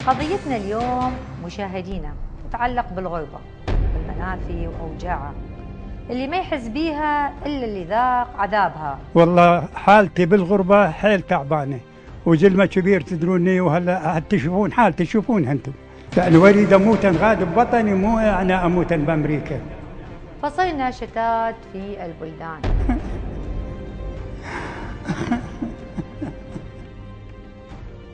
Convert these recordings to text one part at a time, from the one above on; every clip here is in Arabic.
قضيتنا اليوم مشاهدينا تتعلق بالغربة، بالمنافي وأوجاعها اللي ما يحس بيها إلا اللي ذاق عذابها. والله حالتي بالغربة حيل تعبانة وزلمة كبير تدروني، وهلا تشوفون حالتي، تشوفون انتم. يعني اريد اموت غاد ببطني، مو يعني اموت بامريكا. فصلنا شتات في البلدان.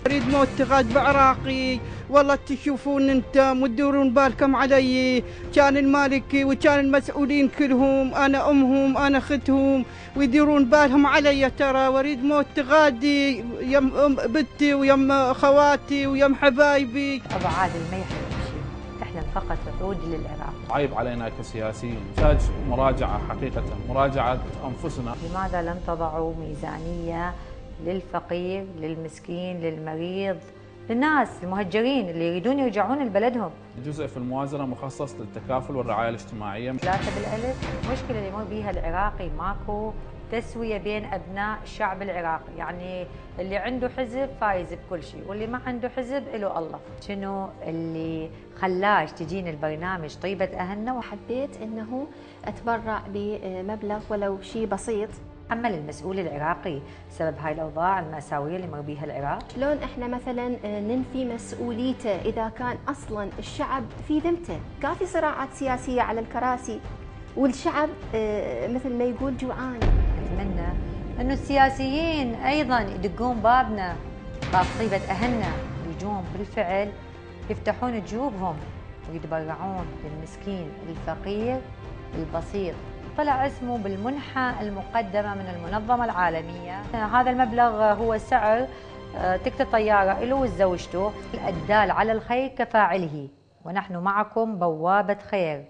اريد موت غاد بعراقي، والله تشوفون انتم وتدورون بالكم علي. كان المالك وكان المسؤولين كلهم، انا امهم انا اختهم، ويديرون بالهم علي ترى. واريد موت غادي يم بنتي ويم خواتي ويم حبايبي. ابو عادل ما يحلم شيء، تحلم فقط تعود للعراق. عيب علينا كسياسيين، نحتاج مراجعه حقيقه، مراجعه انفسنا. لماذا لم تضعوا ميزانيه للفقير، للمسكين، للمريض، للناس المهجرين اللي يريدون يرجعون لبلدهم؟ جزء في الموازنه مخصص للتكافل والرعايه الاجتماعيه. 3 بالألف. المشكله اللي يمر بيها العراقي ماكو تسويه بين ابناء الشعب العراقي، يعني اللي عنده حزب فايز بكل شيء واللي ما عنده حزب له الله. شنو اللي خلاش تجين البرنامج طيبه اهلنا؟ وحبيت انه اتبرع بمبلغ ولو شيء بسيط. تحمل المسؤول العراقي سبب هاي الاوضاع المأساويه اللي مر بيها العراق؟ شلون احنا مثلا ننفي مسؤوليته اذا كان اصلا الشعب في ذمته؟ كافي صراعات سياسيه على الكراسي والشعب مثل ما يقول جوعان. نتمنى انه السياسيين ايضا يدقون بابنا، باب طيبه اهلنا، ويجون بالفعل يفتحون جيوبهم ويتبرعون للمسكين الفقير البسيط. طلع اسمه بالمنحة المقدمة من المنظمة العالمية. هذا المبلغ هو سعر تكت طيارة له وزوجته. الدال على الخير كفاعله، ونحن معكم بوابة خير.